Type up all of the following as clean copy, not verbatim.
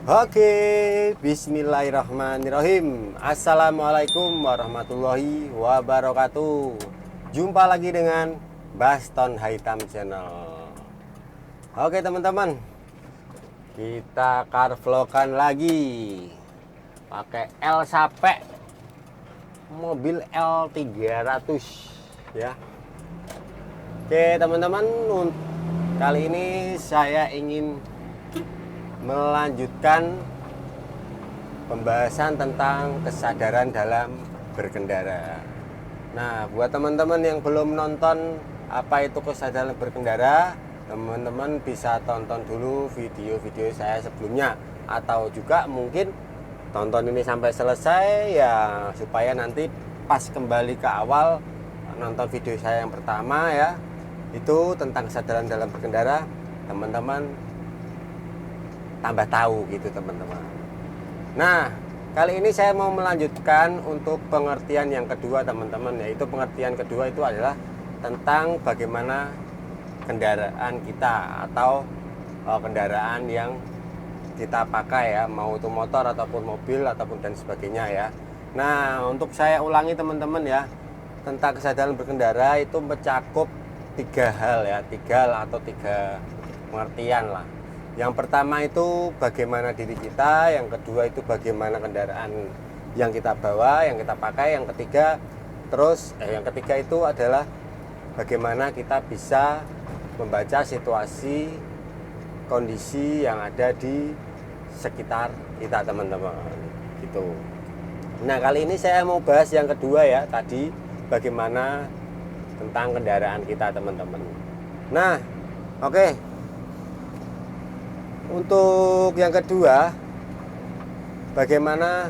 Oke, bismillahirrahmanirrahim. Assalamualaikum warahmatullahi wabarakatuh. Jumpa lagi dengan Baston Hitam Channel. Oke teman-teman, kita car vlogan lagi pakai L Sape, mobil L300 ya. Oke teman-teman, kali ini saya ingin melanjutkan pembahasan tentang kesadaran dalam berkendara. Nah, buat teman-teman yang belum nonton apa itu kesadaran berkendara, teman-teman bisa tonton dulu video-video saya sebelumnya, atau juga mungkin tonton ini sampai selesai ya, supaya nanti pas kembali ke awal nonton video saya yang pertama ya, itu tentang kesadaran dalam berkendara, teman-teman tambah tahu gitu teman-teman. Nah, kali ini saya mau melanjutkan untuk pengertian yang kedua teman-teman, yaitu pengertian kedua itu adalah tentang bagaimana kendaraan kita atau kendaraan yang kita pakai ya, mau itu motor ataupun mobil ataupun dan sebagainya ya. Nah, untuk saya ulangi teman-teman ya, tentang kesadaran berkendara itu mencakup tiga hal ya, tiga pengertian lah. Yang pertama itu bagaimana diri kita, yang kedua itu bagaimana kendaraan yang kita bawa, yang kita pakai, yang ketiga itu adalah bagaimana kita bisa membaca situasi kondisi yang ada di sekitar kita teman-teman gitu. Nah, kali ini saya mau bahas yang kedua ya, tadi bagaimana tentang kendaraan kita teman-teman. Nah, oke. Untuk yang kedua, bagaimana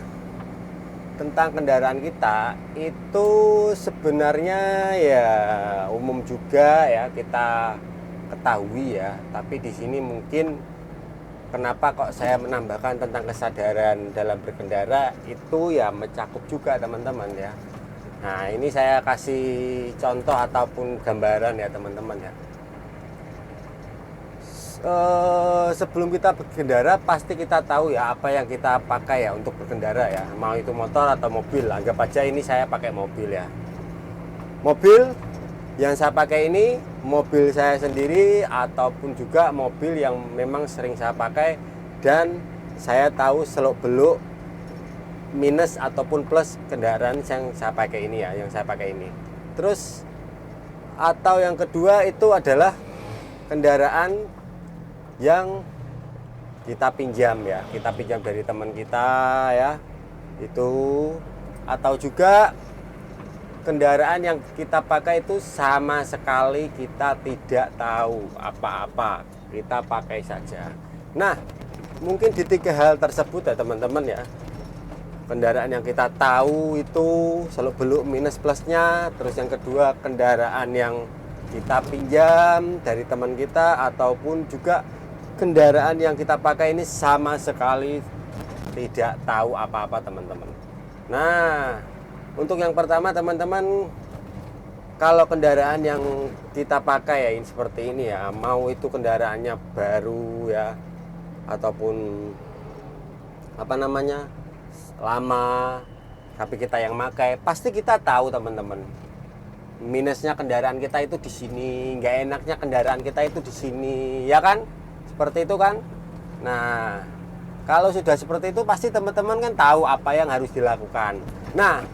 tentang kendaraan kita itu sebenarnya ya umum juga ya kita ketahui ya. Tapi di sini mungkin kenapa kok saya menambahkan tentang kesadaran dalam berkendara itu ya mencakup juga teman-teman ya. Nah, ini saya kasih contoh ataupun gambaran ya teman-teman ya. Sebelum kita berkendara pasti kita tahu ya apa yang kita pakai ya untuk berkendara ya, mau itu motor atau mobil. Anggap aja ini saya pakai mobil ya. Mobil yang saya pakai ini mobil saya sendiri ataupun juga mobil yang memang sering saya pakai dan saya tahu seluk beluk minus ataupun plus kendaraan yang saya pakai ini ya, yang saya pakai ini. Terus atau yang kedua itu adalah kendaraan yang kita pinjam ya, kita pinjam dari teman kita ya, itu atau juga kendaraan yang kita pakai itu sama sekali kita tidak tahu apa-apa, kita pakai saja. Nah, mungkin di tiga hal tersebut ya teman-teman ya, kendaraan yang kita tahu itu seluk beluk minus plusnya, terus yang kedua kendaraan yang kita pinjam dari teman kita ataupun juga kendaraan yang kita pakai ini sama sekali tidak tahu apa-apa teman-teman. Nah, untuk yang pertama teman-teman, kalau kendaraan yang kita pakai ya ini seperti ini ya, mau itu kendaraannya baru ya ataupun apa namanya lama, tapi kita yang pakai, pasti kita tahu teman-teman. Minusnya kendaraan kita itu di sini, nggak enaknya kendaraan kita itu di sini, ya kan? Seperti itu kan. Nah, kalau sudah seperti itu pasti teman-teman kan tahu apa yang harus dilakukan. Nah,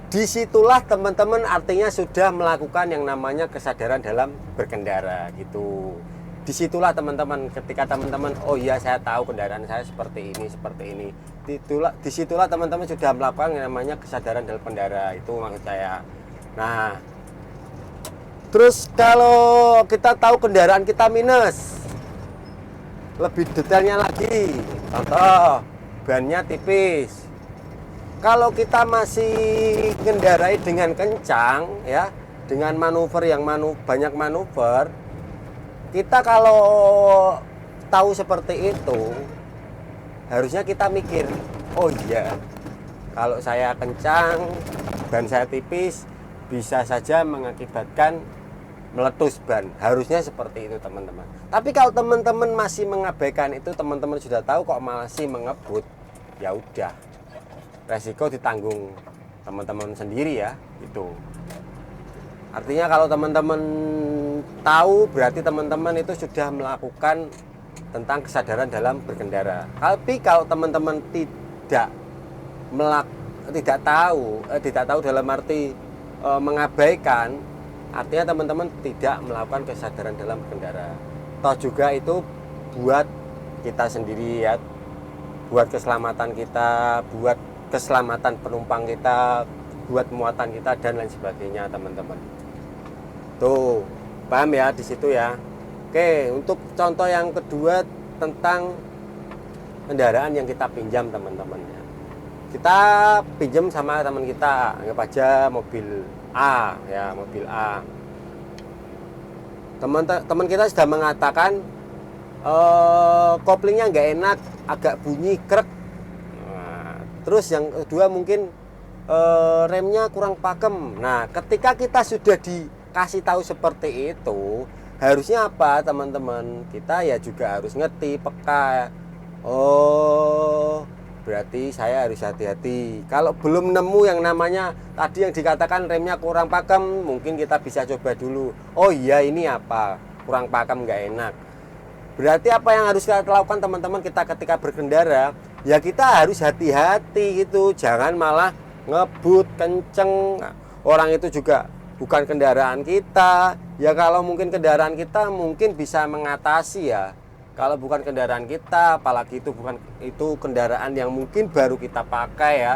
disitulah teman-teman artinya sudah melakukan yang namanya kesadaran dalam berkendara gitu. Disitulah teman-teman, ketika teman-teman oh iya saya tahu kendaraan saya seperti ini. Disitulah teman-teman sudah melakukan yang namanya kesadaran dalam berkendara, itu maksud saya. Nah, terus kalau kita tahu kendaraan kita minus, lebih detailnya lagi, contoh bannya tipis. Kalau kita masih mengendarai dengan kencang ya, dengan manuver yang banyak manuver, kita kalau tahu seperti itu harusnya kita mikir, oh iya kalau saya kencang ban saya tipis bisa saja mengakibatkan meletus ban. Harusnya seperti itu teman-teman. Tapi kalau teman-teman masih mengabaikan itu, teman-teman sudah tahu kok masih mengebut, ya udah, resiko ditanggung teman-teman sendiri ya. Itu artinya kalau teman-teman tahu, berarti teman-teman itu sudah melakukan tentang kesadaran dalam berkendara. Tapi kalau teman-teman tidak tahu dalam arti mengabaikan, artinya teman-teman tidak melakukan kesadaran dalam berkendara. Toh juga itu buat kita sendiri ya, buat keselamatan kita, buat keselamatan penumpang kita, buat muatan kita dan lain sebagainya teman-teman. Tuh, paham ya di situ ya. Oke, untuk contoh yang kedua tentang kendaraan yang kita pinjam teman-teman ya. Kita pinjam sama teman kita, anggap aja mobil A ya, mobil A. Teman kita sudah mengatakan koplingnya nggak enak, agak bunyi krek. Nah, terus yang kedua mungkin remnya kurang pakem. Nah, ketika kita sudah dikasih tahu seperti itu, harusnya apa teman-teman? Kita ya juga harus ngerti, peka. Oh, berarti saya harus hati-hati. Kalau belum nemu yang namanya tadi yang dikatakan remnya kurang pakem, mungkin kita bisa coba dulu. Oh iya, ini apa? Kurang pakem, nggak enak. Berarti apa yang harus kita lakukan teman-teman kita ketika berkendara? Ya kita harus hati-hati gitu. Jangan malah ngebut kenceng. Nah, orang itu juga bukan kendaraan kita. Ya kalau mungkin kendaraan kita mungkin bisa mengatasi ya. Kalau bukan kendaraan kita, apalagi itu kendaraan yang mungkin baru kita pakai ya.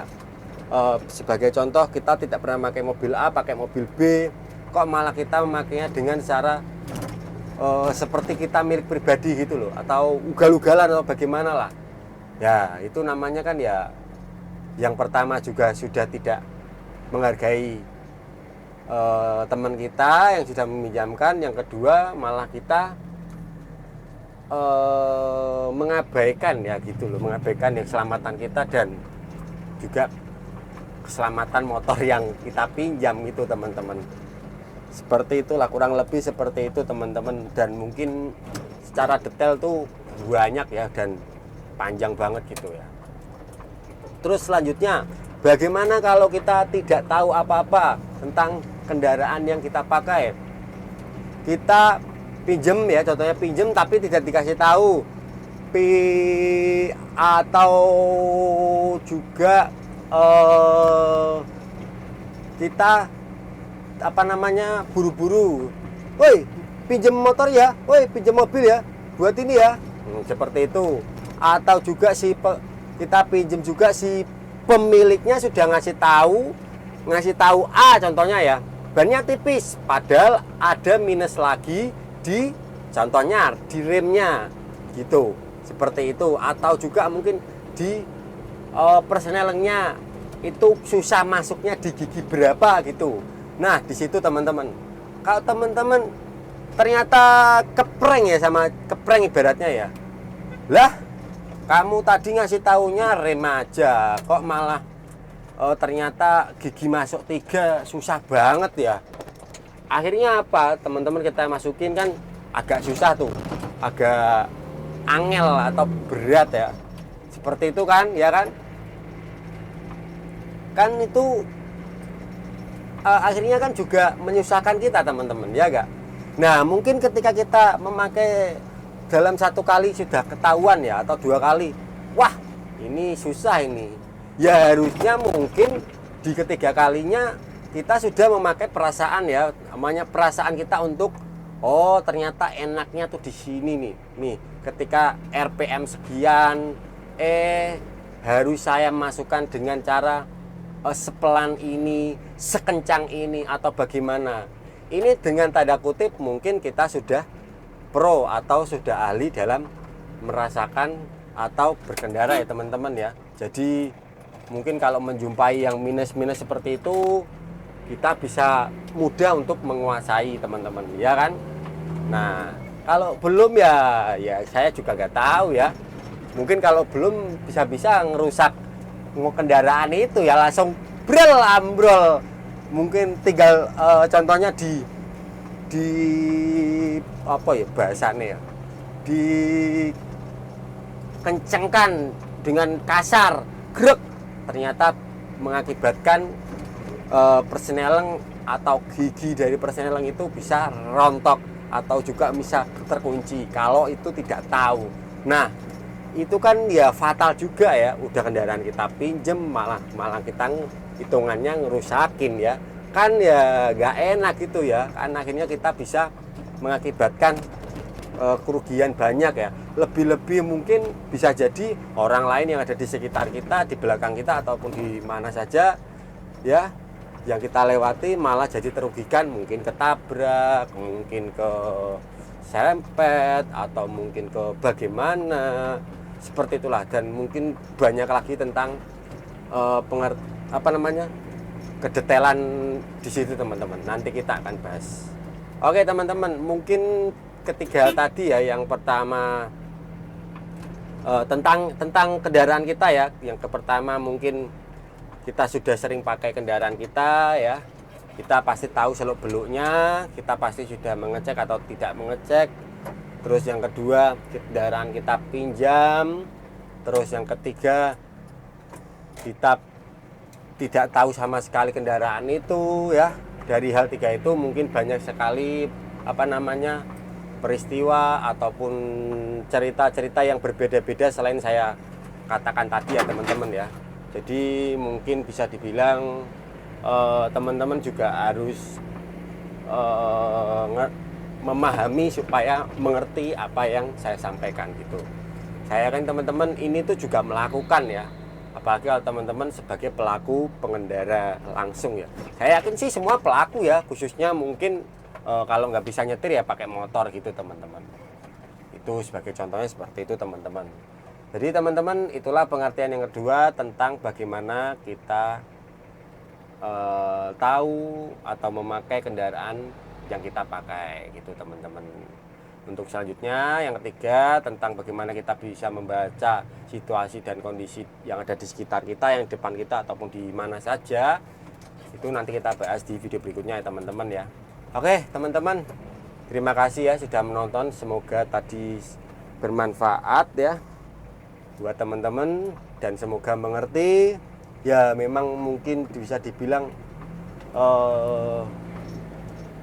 Sebagai contoh, kita tidak pernah pakai mobil A, pakai mobil B, kok malah kita memakainya dengan cara seperti kita milik pribadi gitu loh, atau ugal-ugalan atau bagaimana lah. Ya itu namanya kan ya, yang pertama juga sudah tidak menghargai teman kita yang sudah meminjamkan, yang kedua malah kita mengabaikan ya gitu loh, mengabaikan yang keselamatan kita dan juga keselamatan motor yang kita pinjam itu teman-teman. Seperti itulah, kurang lebih seperti itu teman-teman, dan mungkin secara detail tuh banyak ya dan panjang banget gitu ya. Terus selanjutnya, bagaimana kalau kita tidak tahu apa-apa tentang kendaraan yang kita pakai? Kita pinjem ya, contohnya pinjem tapi tidak dikasih tahu, atau juga kita apa namanya buru-buru, woi pinjem motor ya, woi pinjem mobil ya, buat ini ya, seperti itu. Atau juga kita pinjem juga si pemiliknya sudah ngasih tahu A contohnya ya, bannya tipis, padahal ada minus lagi di contohnya di remnya gitu, seperti itu. Atau juga mungkin di persnelingnya itu susah masuknya di gigi berapa gitu. Nah di situ teman-teman, kalau teman-teman ternyata kepreng ya, sama kepreng ibaratnya ya, lah kamu tadi ngasih taunya rem aja, kok malah ternyata gigi masuk 3 susah banget ya. Akhirnya apa teman-teman, kita masukin kan agak susah tuh, agak angel atau berat ya, seperti itu kan ya kan itu akhirnya kan juga menyusahkan kita teman-teman ya gak. Nah mungkin ketika kita memakai dalam 1 kali sudah ketahuan ya, atau 2 kali, wah ini susah ini, ya harusnya mungkin di ketiga kalinya kita sudah memakai perasaan ya, namanya perasaan kita untuk oh ternyata enaknya tuh di sini nih ketika RPM sekian harus saya masukkan dengan cara sepelan ini, sekencang ini, atau bagaimana. Ini dengan tanda kutip mungkin kita sudah pro atau sudah ahli dalam merasakan atau berkendara ya teman-teman ya. Jadi mungkin kalau menjumpai yang minus-minus seperti itu, kita bisa mudah untuk menguasai teman-teman ya kan. Nah kalau belum ya saya juga nggak tahu ya, mungkin kalau belum bisa-bisa ngerusak kendaraan itu ya langsung ambrol. Mungkin tinggal contohnya di apa ya bahasanya ya, dikencengkan dengan kasar, grek, ternyata mengakibatkan persneling atau gigi dari persneling itu bisa rontok atau juga bisa terkunci kalau itu tidak tahu. Nah, itu kan ya fatal juga ya, udah kendaraan kita pinjem malah kita hitungannya ngerusakin ya, kan ya nggak enak gitu ya, kan akhirnya kita bisa mengakibatkan kerugian banyak ya, lebih-lebih mungkin bisa jadi orang lain yang ada di sekitar kita, di belakang kita ataupun di mana saja ya yang kita lewati malah jadi terugikan, mungkin ketabrak, mungkin ke serempet atau mungkin ke bagaimana seperti itulah. Dan mungkin banyak lagi tentang kedetailan di situ teman-teman, nanti kita akan bahas. Oke teman-teman, mungkin ketiga tadi ya, yang pertama tentang kendaraan kita ya. Yang pertama mungkin kita sudah sering pakai kendaraan kita ya, kita pasti tahu seluk beluknya, kita pasti sudah mengecek atau tidak mengecek. Terus yang kedua, kendaraan kita pinjam. Terus yang ketiga, kita tidak tahu sama sekali kendaraan itu ya. Dari hal tiga itu mungkin banyak sekali peristiwa ataupun cerita-cerita yang berbeda-beda selain saya katakan tadi ya teman-teman ya. Jadi mungkin bisa dibilang teman-teman juga harus memahami supaya mengerti apa yang saya sampaikan gitu. Saya kan teman-teman ini tuh juga melakukan ya, apalagi kalau teman-teman sebagai pelaku pengendara langsung ya. Saya yakin sih semua pelaku ya, khususnya mungkin kalau nggak bisa nyetir ya pakai motor gitu teman-teman. Itu sebagai contohnya seperti itu teman-teman. Jadi teman-teman, itulah pengertian yang kedua tentang bagaimana kita tahu atau memakai kendaraan yang kita pakai gitu teman-teman. Untuk selanjutnya yang ketiga tentang bagaimana kita bisa membaca situasi dan kondisi yang ada di sekitar kita, yang depan kita ataupun di mana saja, itu nanti kita bahas di video berikutnya ya teman-teman ya. Oke teman-teman, terima kasih ya sudah menonton, semoga tadi bermanfaat ya buat teman-teman dan semoga mengerti ya. Memang mungkin bisa dibilang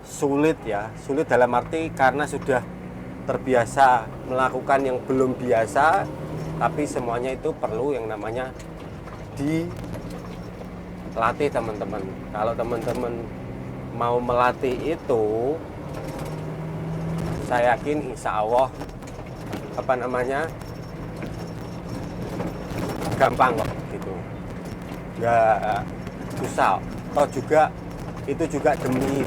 sulit ya, sulit dalam arti karena sudah terbiasa melakukan yang belum biasa, tapi semuanya itu perlu yang namanya dilatih teman-teman. Kalau teman-teman mau melatih itu, saya yakin insya Allah gampang kok gitu, nggak susah. Toh juga itu juga demi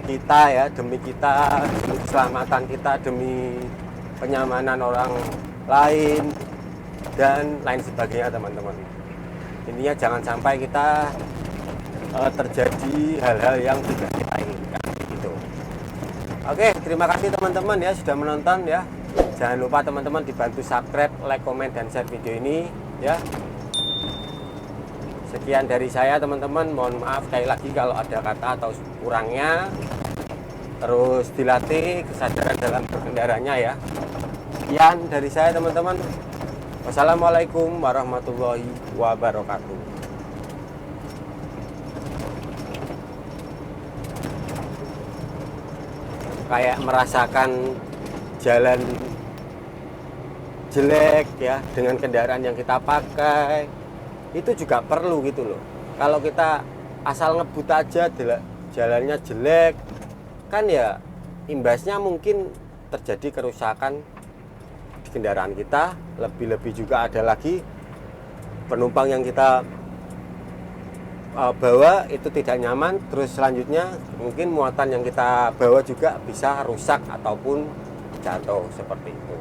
kita ya, demi keselamatan kita, demi kenyamanan orang lain dan lain sebagainya teman-teman. Intinya jangan sampai kita terjadi hal-hal yang tidak kita inginkan gitu. Oke, terima kasih teman-teman ya sudah menonton ya. Jangan lupa teman-teman dibantu subscribe, like, komen, dan share video ini ya. Sekian dari saya teman-teman, mohon maaf sekali lagi kalau ada kata atau kurangnya. Terus dilatih kesadaran dalam berkendaranya ya. Sekian dari saya teman-teman. Wassalamualaikum warahmatullahi wabarakatuh. Kayak merasakan jalan jelek ya dengan kendaraan yang kita pakai, itu juga perlu gitu loh. Kalau kita asal ngebut aja jalannya jelek, kan ya imbasnya mungkin terjadi kerusakan di kendaraan kita. Lebih-lebih juga ada lagi penumpang yang kita bawa itu tidak nyaman, terus selanjutnya mungkin muatan yang kita bawa juga bisa rusak ataupun jatuh seperti itu.